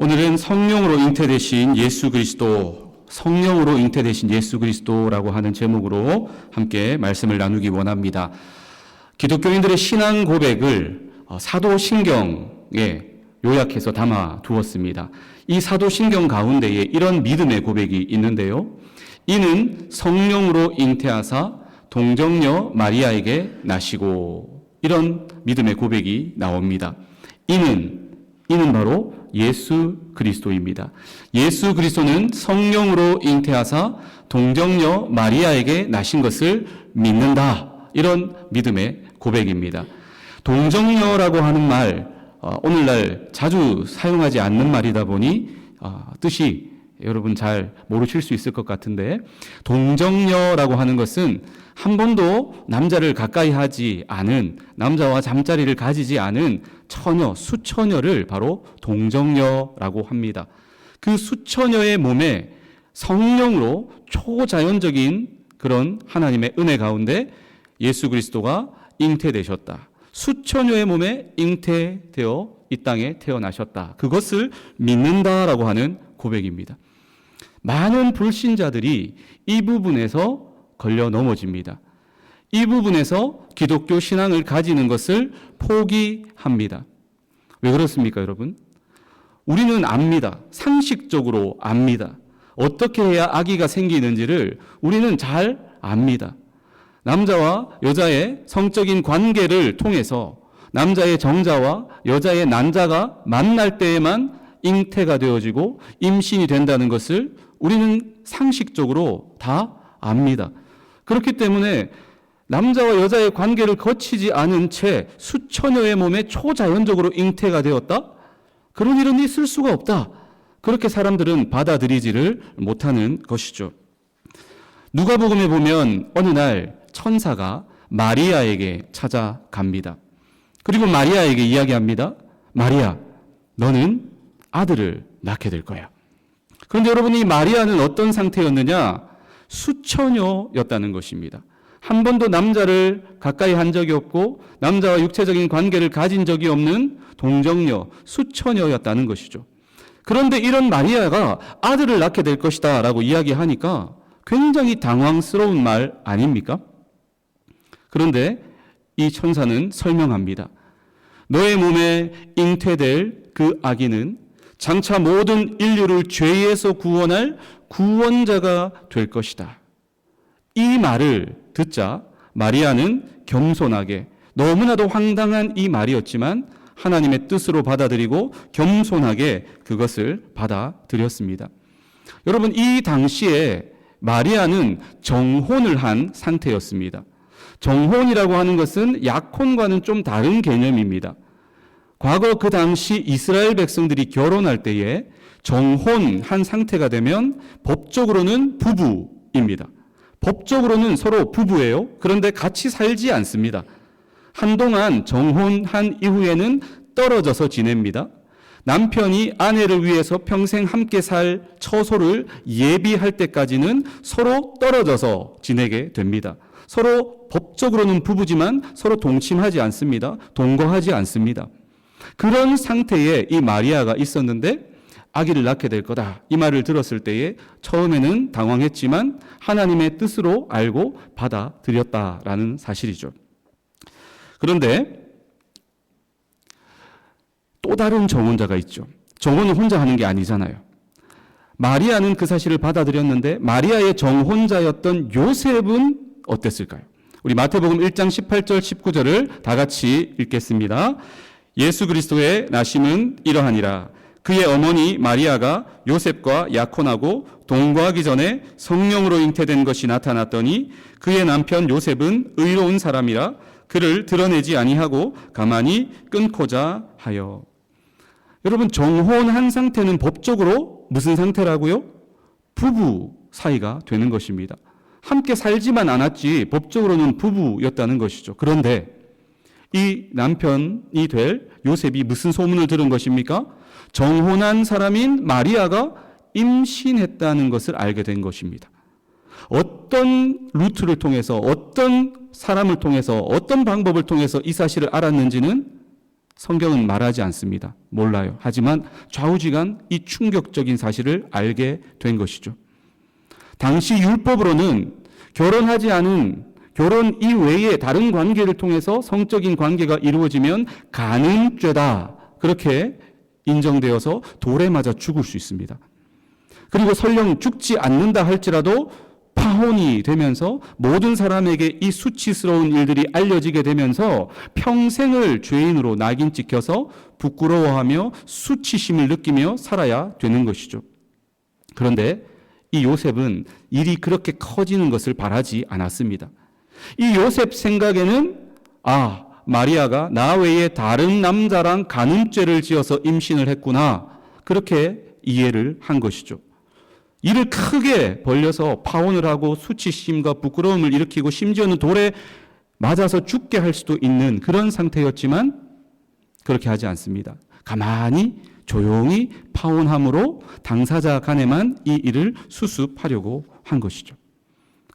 오늘은 성령으로 잉태되신 예수 그리스도, 성령으로 잉태되신 예수 그리스도라고 하는 제목으로 함께 말씀을 나누기 원합니다. 기독교인들의 신앙 고백을 사도신경에 요약해서 담아 두었습니다. 이 사도신경 가운데에 이런 믿음의 고백이 있는데요. 이는 성령으로 잉태하사 동정녀 마리아에게 나시고, 이런 믿음의 고백이 나옵니다. 이는 바로 예수 그리스도입니다. 예수 그리스도는 성령으로 잉태하사 동정녀 마리아에게 나신 것을 믿는다. 이런 믿음의 고백입니다. 동정녀라고 하는 말, 오늘날 자주 사용하지 않는 말이다 보니 뜻이 여러분 잘 모르실 수 있을 것 같은데, 동정녀라고 하는 것은 한 번도 남자를 가까이 하지 않은, 남자와 잠자리를 가지지 않은 처녀, 수처녀를 바로 동정녀라고 합니다. 그 수처녀의 몸에 성령으로 초자연적인 그런 하나님의 은혜 가운데 예수 그리스도가 잉태되셨다. 수처녀의 몸에 잉태되어 이 땅에 태어나셨다. 그것을 믿는다라고 하는 고백입니다. 많은 불신자들이 이 부분에서 걸려 넘어집니다. 이 부분에서 기독교 신앙을 가지는 것을 포기합니다. 왜 그렇습니까, 여러분? 우리는 압니다. 상식적으로 압니다. 어떻게 해야 아기가 생기는지를 우리는 잘 압니다. 남자와 여자의 성적인 관계를 통해서 남자의 정자와 여자의 난자가 만날 때에만 잉태가 되어지고 임신이 된다는 것을 우리는 상식적으로 다 압니다. 그렇기 때문에 남자와 여자의 관계를 거치지 않은 채 수처녀의 몸에 초자연적으로 잉태가 되었다? 그런 일은 있을 수가 없다. 그렇게 사람들은 받아들이지를 못하는 것이죠. 누가복음에 보면 어느 날 천사가 마리아에게 찾아갑니다. 그리고 마리아에게 이야기합니다. 마리아, 너는 아들을 낳게 될 거야. 그런데 여러분, 이 마리아는 어떤 상태였느냐? 수처녀였다는 것입니다. 한 번도 남자를 가까이 한 적이 없고 남자와 육체적인 관계를 가진 적이 없는 동정녀, 수처녀였다는 것이죠. 그런데 이런 마리아가 아들을 낳게 될 것이다 라고 이야기하니까 굉장히 당황스러운 말 아닙니까? 그런데 이 천사는 설명합니다. 너의 몸에 잉태될 그 아기는 장차 모든 인류를 죄에서 구원할 구원자가 될 것이다. 이 말을 듣자 마리아는 겸손하게, 너무나도 황당한 이 말이었지만 하나님의 뜻으로 받아들이고 겸손하게 그것을 받아들였습니다. 여러분, 이 당시에 마리아는 정혼을 한 상태였습니다. 정혼이라고 하는 것은 약혼과는 좀 다른 개념입니다. 과거 그 당시 이스라엘 백성들이 결혼할 때에 정혼한 상태가 되면 법적으로는 부부입니다. 법적으로는 서로 부부예요. 그런데 같이 살지 않습니다. 한동안 정혼한 이후에는 떨어져서 지냅니다. 남편이 아내를 위해서 평생 함께 살 처소를 예비할 때까지는 서로 떨어져서 지내게 됩니다. 서로 법적으로는 부부지만 서로 동침하지 않습니다. 동거하지 않습니다. 그런 상태에 이 마리아가 있었는데 아기를 낳게 될 거다. 이 말을 들었을 때에 처음에는 당황했지만 하나님의 뜻으로 알고 받아들였다라는 사실이죠. 그런데 또 다른 정혼자가 있죠. 정혼은 혼자 하는 게 아니잖아요. 마리아는 그 사실을 받아들였는데 마리아의 정혼자였던 요셉은 어땠을까요? 우리 마태복음 1장 18절 19절을 다 같이 읽겠습니다. 예수 그리스도의 나심은 이러하니라. 그의 어머니 마리아가 요셉과 약혼하고 동거하기 전에 성령으로 잉태된 것이 나타났더니 그의 남편 요셉은 의로운 사람이라 그를 드러내지 아니하고 가만히 끊고자 하여. 여러분, 정혼한 상태는 법적으로 무슨 상태라고요? 부부 사이가 되는 것입니다. 함께 살지만 않았지 법적으로는 부부였다는 것이죠. 그런데 이 남편이 될 요셉이 무슨 소문을 들은 것입니까? 정혼한 사람인 마리아가 임신했다는 것을 알게 된 것입니다. 어떤 루트를 통해서, 어떤 사람을 통해서, 어떤 방법을 통해서 이 사실을 알았는지는 성경은 말하지 않습니다. 몰라요. 하지만 좌우지간 이 충격적인 사실을 알게 된 것이죠. 당시 율법으로는 결혼하지 않은 결혼 이외에 다른 관계를 통해서 성적인 관계가 이루어지면 간음죄다. 그렇게 인정되어서 돌에 맞아 죽을 수 있습니다. 그리고 설령 죽지 않는다 할지라도 파혼이 되면서 모든 사람에게 이 수치스러운 일들이 알려지게 되면서 평생을 죄인으로 낙인 찍혀서 부끄러워하며 수치심을 느끼며 살아야 되는 것이죠. 그런데 이 요셉은 일이 그렇게 커지는 것을 바라지 않았습니다. 이 요셉 생각에는 마리아가 나 외에 다른 남자랑 간음죄를 지어서 임신을 했구나. 그렇게 이해를 한 것이죠. 일을 크게 벌려서 파혼을 하고 수치심과 부끄러움을 일으키고 심지어는 돌에 맞아서 죽게 할 수도 있는 그런 상태였지만 그렇게 하지 않습니다. 가만히 조용히 파혼함으로 당사자 간에만 이 일을 수습하려고 한 것이죠.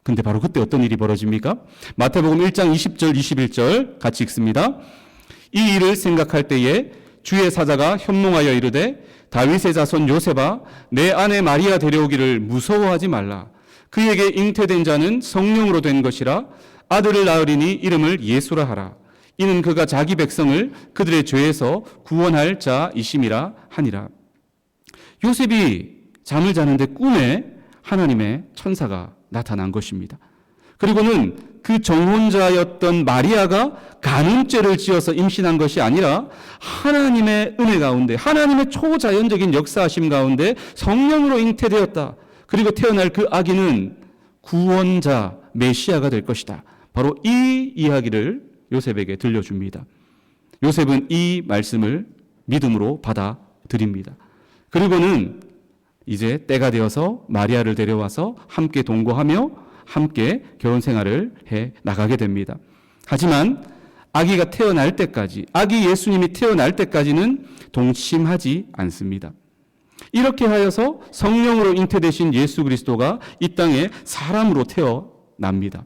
근데 바로 그때 어떤 일이 벌어집니까? 마태복음 1장 20절 21절 같이 읽습니다. 이 일을 생각할 때에 주의 사자가 현몽하여 이르되 다윗의 자손 요셉아 내 아내 마리아 데려오기를 무서워하지 말라. 그에게 잉태된 자는 성령으로 된 것이라. 아들을 낳으리니 이름을 예수라 하라. 이는 그가 자기 백성을 그들의 죄에서 구원할 자이심이라 하니라. 요셉이 잠을 자는데 꿈에 하나님의 천사가 나타난 것입니다. 그리고는 그 정혼자였던 마리아가 간음죄를 지어서 임신한 것이 아니라 하나님의 은혜 가운데, 하나님의 초자연적인 역사하심 가운데 성령으로 잉태되었다. 그리고 태어날 그 아기는 구원자 메시아가 될 것이다. 바로 이 이야기를 요셉에게 들려줍니다. 요셉은 이 말씀을 믿음으로 받아들입니다. 그리고는 이제 때가 되어서 마리아를 데려와서 함께 동거하며 함께 결혼 생활을 해 나가게 됩니다. 하지만 아기가 태어날 때까지, 아기 예수님이 태어날 때까지는 동침하지 않습니다. 이렇게 하여서 성령으로 잉태되신 예수 그리스도가 이 땅에 사람으로 태어납니다.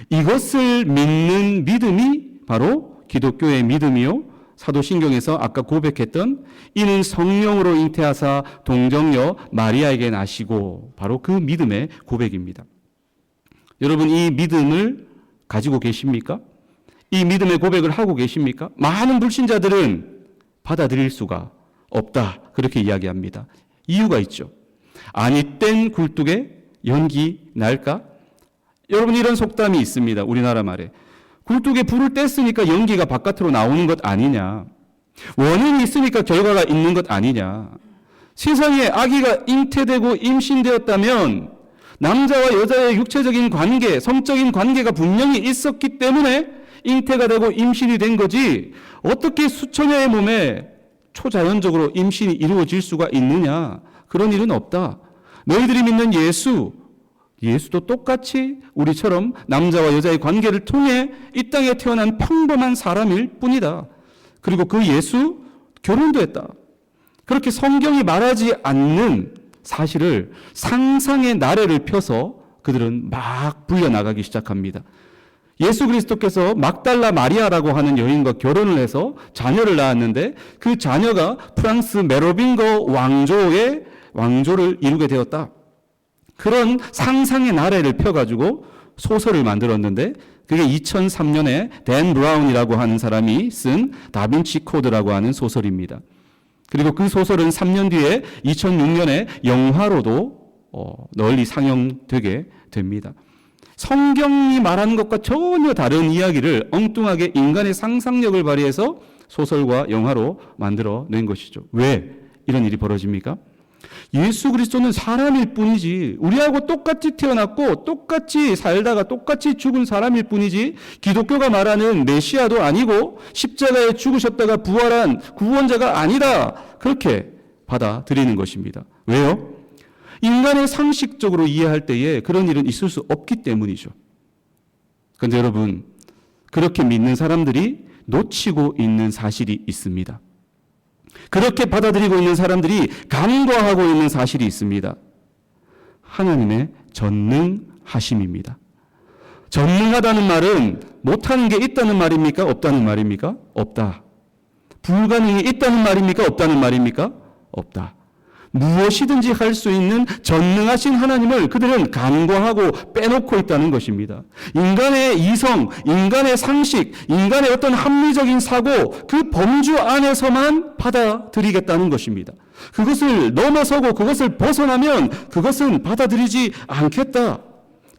이것을 믿는 믿음이 바로 기독교의 믿음이요, 사도신경에서 아까 고백했던 이는 성령으로 잉태하사 동정녀 마리아에게 나시고, 바로 그 믿음의 고백입니다. 여러분, 이 믿음을 가지고 계십니까? 이 믿음의 고백을 하고 계십니까? 많은 불신자들은 받아들일 수가 없다, 그렇게 이야기합니다. 이유가 있죠. 아니 땐 굴뚝에 연기 날까? 여러분, 이런 속담이 있습니다. 우리나라 말에. 굴뚝에 불을 뗐으니까 연기가 바깥으로 나오는 것 아니냐. 원인이 있으니까 결과가 있는 것 아니냐. 세상에 아기가 잉태되고 임신되었다면 남자와 여자의 육체적인 관계, 성적인 관계가 분명히 있었기 때문에 잉태가 되고 임신이 된 거지, 어떻게 수천여의 몸에 초자연적으로 임신이 이루어질 수가 있느냐. 그런 일은 없다. 너희들이 믿는 예수도 똑같이 우리처럼 남자와 여자의 관계를 통해 이 땅에 태어난 평범한 사람일 뿐이다. 그리고 그 예수 결혼도 했다. 그렇게 성경이 말하지 않는 사실을 상상의 나래를 펴서 그들은 막 불려나가기 시작합니다. 예수 그리스도께서 막달라 마리아라고 하는 여인과 결혼을 해서 자녀를 낳았는데 그 자녀가 프랑스 메로빙거 왕조를 이루게 되었다. 그런 상상의 나래를 펴가지고 소설을 만들었는데 그게 2003년에 댄 브라운이라고 하는 사람이 쓴 다빈치 코드라고 하는 소설입니다. 그리고 그 소설은 3년 뒤에 2006년에 영화로도 널리 상영되게 됩니다. 성경이 말하는 것과 전혀 다른 이야기를 엉뚱하게 인간의 상상력을 발휘해서 소설과 영화로 만들어낸 것이죠. 왜 이런 일이 벌어집니까? 예수 그리스도는 사람일 뿐이지, 우리하고 똑같이 태어났고 똑같이 살다가 똑같이 죽은 사람일 뿐이지, 기독교가 말하는 메시아도 아니고 십자가에 죽으셨다가 부활한 구원자가 아니다, 그렇게 받아들이는 것입니다. 왜요? 인간의 상식적으로 이해할 때에 그런 일은 있을 수 없기 때문이죠. 그런데 여러분, 그렇게 믿는 사람들이 놓치고 있는 사실이 있습니다. 그렇게 받아들이고 있는 사람들이 간과하고 있는 사실이 있습니다. 하나님의 전능하심입니다. 전능하다는 말은 못하는 게 있다는 말입니까? 없다는 말입니까? 없다. 불가능이 있다는 말입니까? 없다는 말입니까? 없다. 무엇이든지 할 수 있는 전능하신 하나님을 그들은 간과하고 빼놓고 있다는 것입니다. 인간의 이성, 인간의 상식, 인간의 어떤 합리적인 사고, 그 범주 안에서만 받아들이겠다는 것입니다. 그것을 넘어서고 그것을 벗어나면 그것은 받아들이지 않겠다.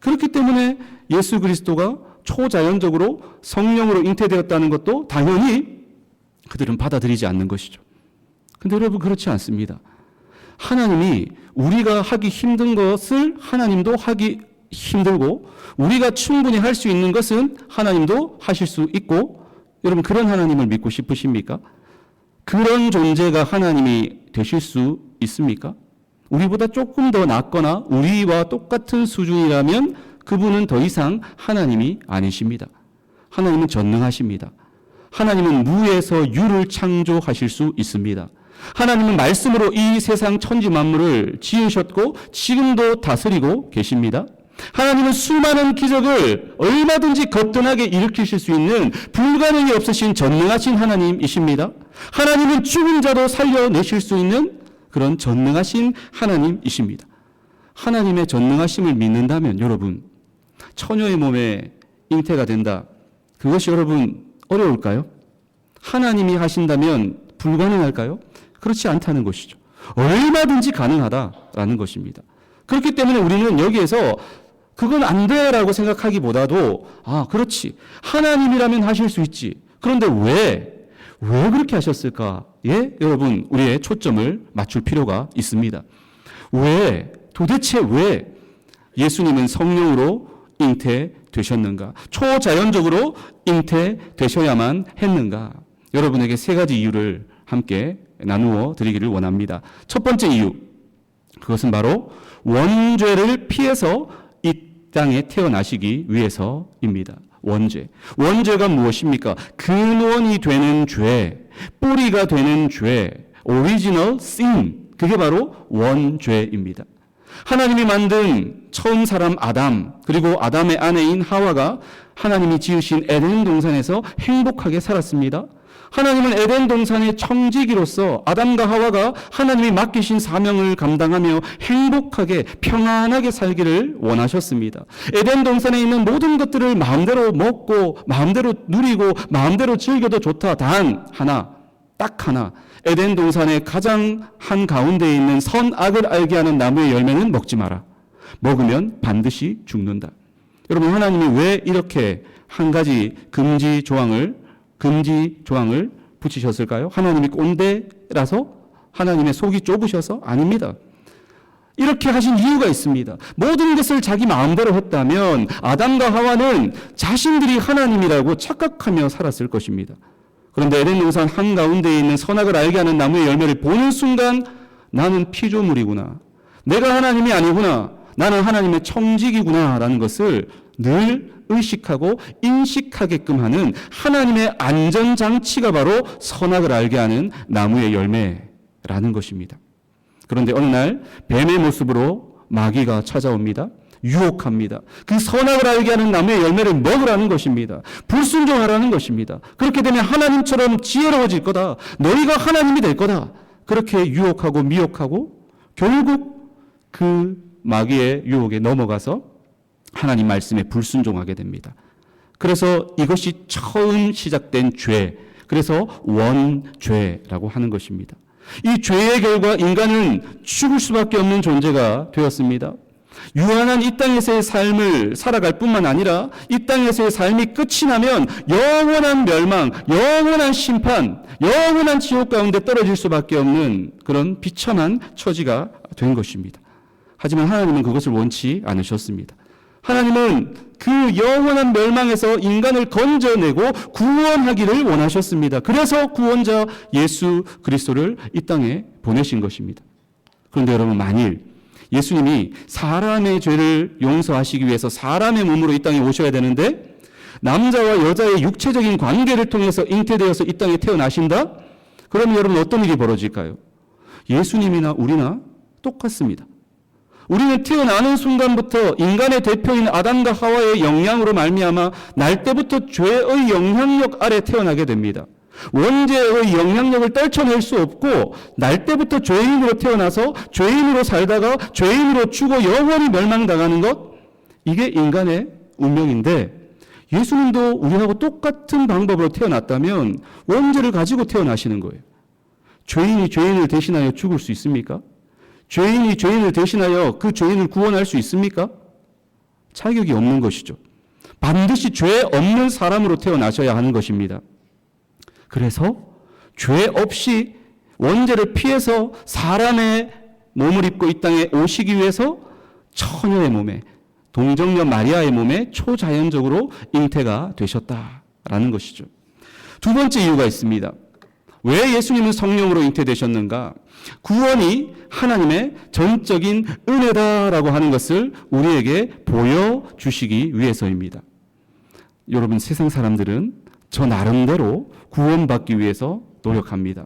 그렇기 때문에 예수 그리스도가 초자연적으로 성령으로 잉태되었다는 것도 당연히 그들은 받아들이지 않는 것이죠. 근데 여러분, 그렇지 않습니다. 하나님이 우리가 하기 힘든 것을 하나님도 하기 힘들고, 우리가 충분히 할 수 있는 것은 하나님도 하실 수 있고, 여러분, 그런 하나님을 믿고 싶으십니까? 그런 존재가 하나님이 되실 수 있습니까? 우리보다 조금 더 낫거나 우리와 똑같은 수준이라면 그분은 더 이상 하나님이 아니십니다. 하나님은 전능하십니다. 하나님은 무에서 유를 창조하실 수 있습니다. 하나님은 말씀으로 이 세상 천지 만물을 지으셨고 지금도 다스리고 계십니다. 하나님은 수많은 기적을 얼마든지 거뜬하게 일으키실 수 있는 불가능이 없으신 전능하신 하나님이십니다. 하나님은 죽은 자도 살려내실 수 있는 그런 전능하신 하나님이십니다. 하나님의 전능하심을 믿는다면 여러분, 처녀의 몸에 잉태가 된다. 그것이 여러분 어려울까요? 하나님이 하신다면 불가능할까요? 그렇지 않다는 것이죠. 얼마든지 가능하다라는 것입니다. 그렇기 때문에 우리는 여기에서 그건 안 돼라고 생각하기보다도 그렇지. 하나님이라면 하실 수 있지. 그런데 왜 그렇게 하셨을까에 여러분 우리의 초점을 맞출 필요가 있습니다. 도대체 왜 예수님은 성령으로 잉태되셨는가? 초자연적으로 잉태되셔야만 했는가? 여러분에게 세 가지 이유를 함께 나누어 드리기를 원합니다. 첫 번째 이유, 그것은 바로 원죄를 피해서 이 땅에 태어나시기 위해서입니다. 원죄가 무엇입니까? 근원이 되는 죄, 뿌리가 되는 죄, original sin, 그게 바로 원죄입니다. 하나님이 만든 처음 사람 아담, 그리고 아담의 아내인 하와가 하나님이 지으신 에덴 동산에서 행복하게 살았습니다. 하나님은 에덴 동산의 청지기로서 아담과 하와가 하나님이 맡기신 사명을 감당하며 행복하게 평안하게 살기를 원하셨습니다. 에덴 동산에 있는 모든 것들을 마음대로 먹고 마음대로 누리고 마음대로 즐겨도 좋다. 딱 하나. 에덴 동산의 가장 한가운데에 있는 선악을 알게 하는 나무의 열매는 먹지 마라. 먹으면 반드시 죽는다. 여러분, 하나님이 왜 이렇게 한 가지 금지 조항을 붙이셨을까요? 하나님이 꼰대라서? 하나님의 속이 좁으셔서? 아닙니다. 이렇게 하신 이유가 있습니다. 모든 것을 자기 마음대로 했다면 아담과 하와는 자신들이 하나님이라고 착각하며 살았을 것입니다. 그런데 에덴 동산 한가운데에 있는 선악을 알게 하는 나무의 열매를 보는 순간 나는 피조물이구나. 내가 하나님이 아니구나. 나는 하나님의 청지기구나. 라는 것을 늘 의식하고 인식하게끔 하는 하나님의 안전장치가 바로 선악을 알게 하는 나무의 열매라는 것입니다. 그런데 어느 날 뱀의 모습으로 마귀가 찾아옵니다. 유혹합니다. 그 선악을 알게 하는 나무의 열매를 먹으라는 것입니다. 불순종하라는 것입니다. 그렇게 되면 하나님처럼 지혜로워질 거다. 너희가 하나님이 될 거다. 그렇게 유혹하고 미혹하고 결국 그 마귀의 유혹에 넘어가서 하나님 말씀에 불순종하게 됩니다. 그래서 이것이 처음 시작된 죄, 그래서 원죄라고 하는 것입니다. 이 죄의 결과 인간은 죽을 수밖에 없는 존재가 되었습니다. 유한한 이 땅에서의 삶을 살아갈 뿐만 아니라 이 땅에서의 삶이 끝이 나면 영원한 멸망, 영원한 심판, 영원한 지옥 가운데 떨어질 수밖에 없는 그런 비참한 처지가 된 것입니다. 하지만 하나님은 그것을 원치 않으셨습니다. 하나님은 그 영원한 멸망에서 인간을 건져내고 구원하기를 원하셨습니다. 그래서 구원자 예수 그리스도를 이 땅에 보내신 것입니다. 그런데 여러분, 만일 예수님이 사람의 죄를 용서하시기 위해서 사람의 몸으로 이 땅에 오셔야 되는데 남자와 여자의 육체적인 관계를 통해서 잉태되어서 이 땅에 태어나신다? 그러면 여러분 어떤 일이 벌어질까요? 예수님이나 우리나 똑같습니다. 우리는 태어나는 순간부터 인간의 대표인 아담과 하와의 영향으로 말미암아 날 때부터 죄의 영향력 아래 태어나게 됩니다. 원죄의 영향력을 떨쳐낼 수 없고 날 때부터 죄인으로 태어나서 죄인으로 살다가 죄인으로 죽어 영원히 멸망당하는 것, 이게 인간의 운명인데 예수님도 우리하고 똑같은 방법으로 태어났다면 원죄를 가지고 태어나시는 거예요. 죄인이 죄인을 대신하여 죽을 수 있습니까? 죄인이 죄인을 대신하여 그 죄인을 구원할 수 있습니까? 자격이 없는 것이죠. 반드시 죄 없는 사람으로 태어나셔야 하는 것입니다. 그래서 죄 없이 원죄를 피해서 사람의 몸을 입고 이 땅에 오시기 위해서 처녀의 몸에, 동정녀 마리아의 몸에 초자연적으로 잉태가 되셨다라는 것이죠. 두 번째 이유가 있습니다. 왜 예수님은 성령으로 잉태되셨는가? 구원이 하나님의 전적인 은혜다라고 하는 것을 우리에게 보여주시기 위해서입니다. 여러분, 세상 사람들은 저 나름대로 구원받기 위해서 노력합니다.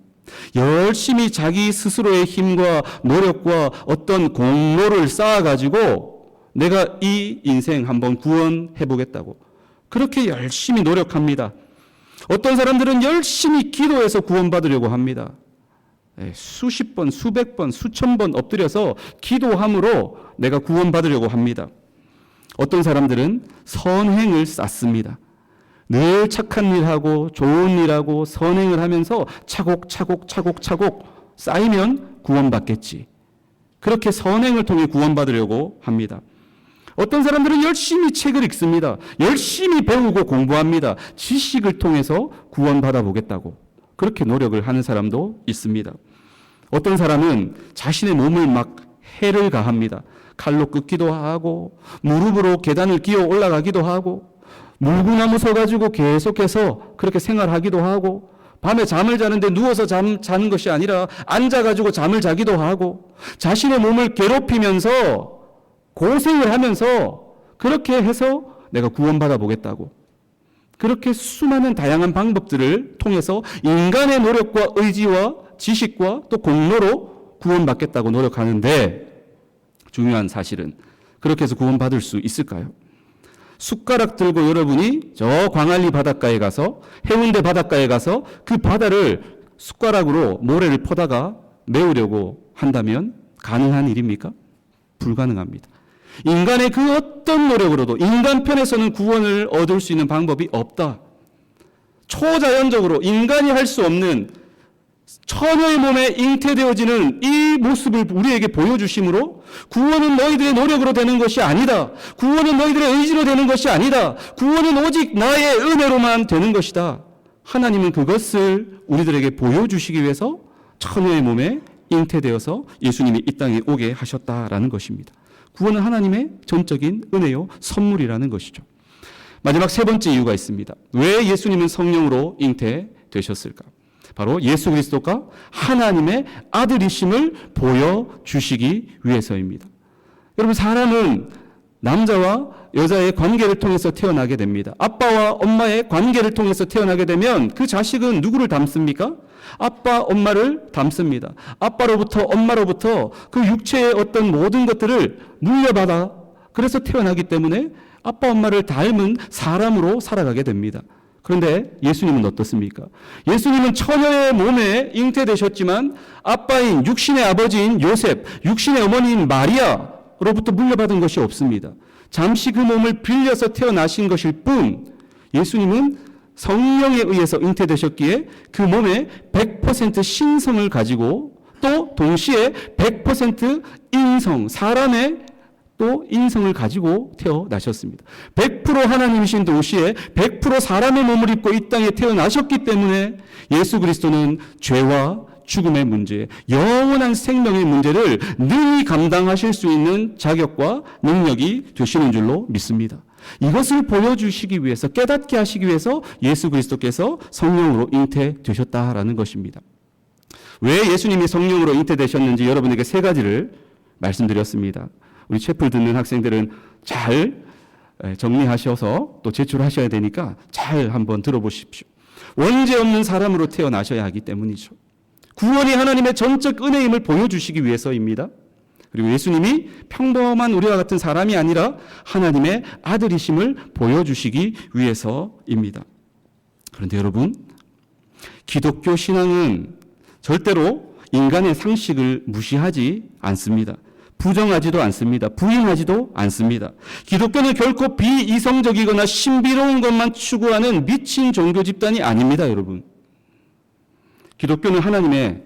열심히 자기 스스로의 힘과 노력과 어떤 공로를 쌓아가지고 내가 이 인생 한번 구원해보겠다고 그렇게 열심히 노력합니다. 어떤 사람들은 열심히 기도해서 구원받으려고 합니다. 수십 번, 수백 번, 수천 번 엎드려서 기도함으로 내가 구원받으려고 합니다. 어떤 사람들은 선행을 쌓습니다. 늘 착한 일하고 좋은 일하고 선행을 하면서 차곡차곡 쌓이면 구원받겠지. 그렇게 선행을 통해 구원받으려고 합니다. 어떤 사람들은 열심히 책을 읽습니다. 열심히 배우고 공부합니다. 지식을 통해서 구원받아 보겠다고 그렇게 노력을 하는 사람도 있습니다. 어떤 사람은 자신의 몸을 막 해를 가합니다. 칼로 긋기도 하고 무릎으로 계단을 기어 올라가기도 하고 물구나무 서가지고 계속해서 그렇게 생활하기도 하고 밤에 잠을 자는데 누워서 자는 것이 아니라 앉아가지고 잠을 자기도 하고 자신의 몸을 괴롭히면서 고생을 하면서 그렇게 해서 내가 구원받아 보겠다고 그렇게 수많은 다양한 방법들을 통해서 인간의 노력과 의지와 지식과 또 공로로 구원받겠다고 노력하는데 중요한 사실은 그렇게 해서 구원받을 수 있을까요? 숟가락 들고 여러분이 저 광안리 바닷가에 가서 해운대 바닷가에 가서 그 바다를 숟가락으로 모래를 퍼다가 메우려고 한다면 가능한 일입니까? 불가능합니다. 인간의 그 어떤 노력으로도 인간 편에서는 구원을 얻을 수 있는 방법이 없다. 초자연적으로 인간이 할 수 없는 처녀의 몸에 잉태되어지는 이 모습을 우리에게 보여주심으로 구원은 너희들의 노력으로 되는 것이 아니다. 구원은 너희들의 의지로 되는 것이 아니다. 구원은 오직 나의 은혜로만 되는 것이다. 하나님은 그것을 우리들에게 보여주시기 위해서 처녀의 몸에 잉태되어서 예수님이 이 땅에 오게 하셨다라는 것입니다. 구원은 하나님의 전적인 은혜요 선물이라는 것이죠. 마지막 세 번째 이유가 있습니다. 왜 예수님은 성령으로 잉태되셨을까? 바로 예수 그리스도가 하나님의 아들이심을 보여주시기 위해서입니다. 여러분, 사람은 남자와 여자의 관계를 통해서 태어나게 됩니다. 아빠와 엄마의 관계를 통해서 태어나게 되면 그 자식은 누구를 닮습니까? 아빠, 엄마를 닮습니다. 아빠로부터 엄마로부터 그 육체의 어떤 모든 것들을 물려받아 그래서 태어나기 때문에 아빠, 엄마를 닮은 사람으로 살아가게 됩니다. 그런데 예수님은 어떻습니까? 예수님은 처녀의 몸에 잉태되셨지만 아빠인 육신의 아버지인 요셉, 육신의 어머니인 마리아로부터 물려받은 것이 없습니다. 잠시 그 몸을 빌려서 태어나신 것일 뿐 예수님은 성령에 의해서 잉태되셨기에 그 몸에 100% 신성을 가지고 또 동시에 100% 인성, 사람의 또 인성을 가지고 태어나셨습니다. 100% 하나님이신 동시에 100% 사람의 몸을 입고 이 땅에 태어나셨기 때문에 예수 그리스도는 죄와 죽음의 문제, 영원한 생명의 문제를 능히 감당하실 수 있는 자격과 능력이 되시는 줄로 믿습니다. 이것을 보여주시기 위해서, 깨닫게 하시기 위해서 예수 그리스도께서 성령으로 잉태되셨다라는 것입니다. 왜 예수님이 성령으로 잉태되셨는지 여러분에게 세 가지를 말씀드렸습니다. 우리 채플 듣는 학생들은 잘 정리하셔서 또 제출하셔야 되니까 잘 한번 들어보십시오. 원죄 없는 사람으로 태어나셔야 하기 때문이죠. 구원이 하나님의 전적 은혜임을 보여주시기 위해서입니다. 그리고 예수님이 평범한 우리와 같은 사람이 아니라 하나님의 아들이심을 보여주시기 위해서입니다. 그런데 여러분, 기독교 신앙은 절대로 인간의 상식을 무시하지 않습니다. 부정하지도 않습니다. 부인하지도 않습니다. 기독교는 결코 비이성적이거나 신비로운 것만 추구하는 미친 종교 집단이 아닙니다, 여러분. 기독교는 하나님의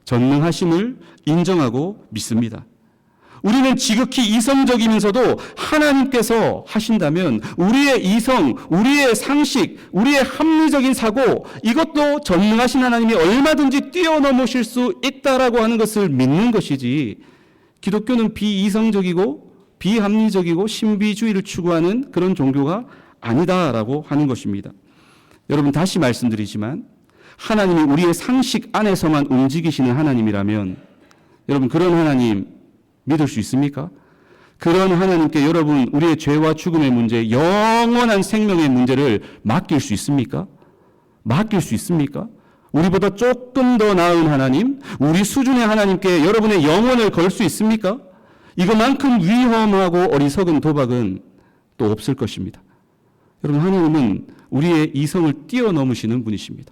전능하심을 인정하고 믿습니다. 우리는 지극히 이성적이면서도 하나님께서 하신다면 우리의 이성, 우리의 상식, 우리의 합리적인 사고, 이것도 전능하신 하나님이 얼마든지 뛰어넘으실 수 있다라고 하는 것을 믿는 것이지, 기독교는 비이성적이고 비합리적이고 신비주의를 추구하는 그런 종교가 아니다라고 하는 것입니다. 여러분, 다시 말씀드리지만 하나님이 우리의 상식 안에서만 움직이시는 하나님이라면 여러분, 그런 하나님 믿을 수 있습니까? 그런 하나님께 여러분, 우리의 죄와 죽음의 문제, 영원한 생명의 문제를 맡길 수 있습니까? 맡길 수 있습니까? 우리보다 조금 더 나은 하나님, 우리 수준의 하나님께 여러분의 영혼을 걸 수 있습니까? 이것만큼 위험하고 어리석은 도박은 또 없을 것입니다. 여러분, 하나님은 우리의 이성을 뛰어넘으시는 분이십니다.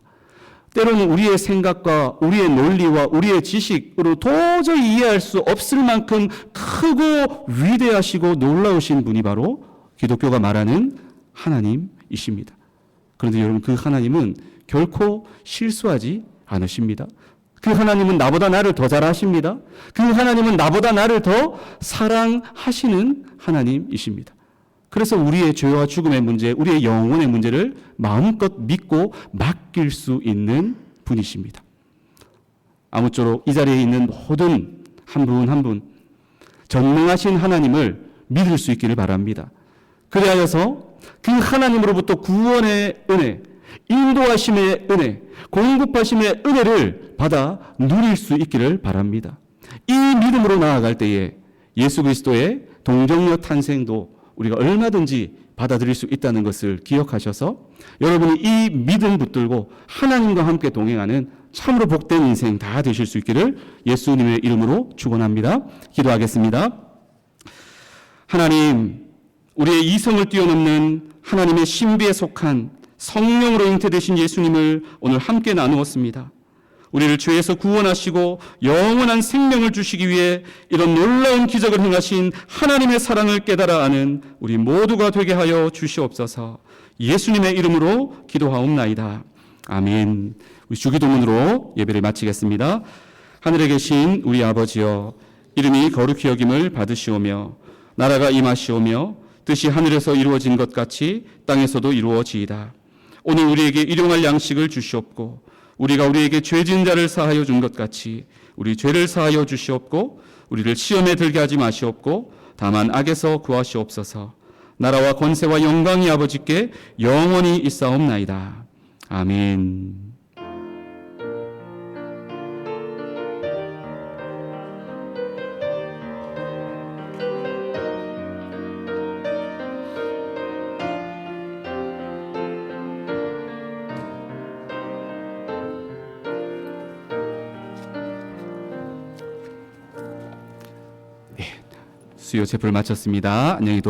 때로는 우리의 생각과 우리의 논리와 우리의 지식으로 도저히 이해할 수 없을 만큼 크고 위대하시고 놀라우신 분이 바로 기독교가 말하는 하나님이십니다. 그런데 여러분, 그 하나님은 결코 실수하지 않으십니다. 그 하나님은 나보다 나를 더 잘 아십니다. 그 하나님은 나보다 나를 더 사랑하시는 하나님이십니다. 그래서 우리의 죄와 죽음의 문제, 우리의 영혼의 문제를 마음껏 믿고 맡길 수 있는 분이십니다. 아무쪼록 이 자리에 있는 모든 한 분 한 분 전능하신 하나님을 믿을 수 있기를 바랍니다. 그리하여서 그 하나님으로부터 구원의 은혜, 인도하심의 은혜, 공급하심의 은혜를 받아 누릴 수 있기를 바랍니다. 이 믿음으로 나아갈 때에 예수 그리스도의 동정녀 탄생도 우리가 얼마든지 받아들일 수 있다는 것을 기억하셔서 여러분이 이 믿음 붙들고 하나님과 함께 동행하는 참으로 복된 인생 다 되실 수 있기를 예수님의 이름으로 축원합니다. 기도하겠습니다. 하나님, 우리의 이성을 뛰어넘는 하나님의 신비에 속한 성령으로 잉태되신 예수님을 오늘 함께 나누었습니다. 우리를 죄에서 구원하시고 영원한 생명을 주시기 위해 이런 놀라운 기적을 행하신 하나님의 사랑을 깨달아 아는 우리 모두가 되게 하여 주시옵소서. 예수님의 이름으로 기도하옵나이다. 아멘. 우리 주기도문으로 예배를 마치겠습니다. 하늘에 계신 우리 아버지여, 이름이 거룩히 여김을 받으시오며 나라가 임하시오며 뜻이 하늘에서 이루어진 것 같이 땅에서도 이루어지이다. 오늘 우리에게 일용할 양식을 주시옵고 우리가 우리에게 죄진 자를 사하여 준 것 같이 우리 죄를 사하여 주시옵고 우리를 시험에 들게 하지 마시옵고 다만 악에서 구하시옵소서. 나라와 권세와 영광이 아버지께 영원히 있사옵나이다. 아멘. 수요 제풀 마쳤습니다. 안녕히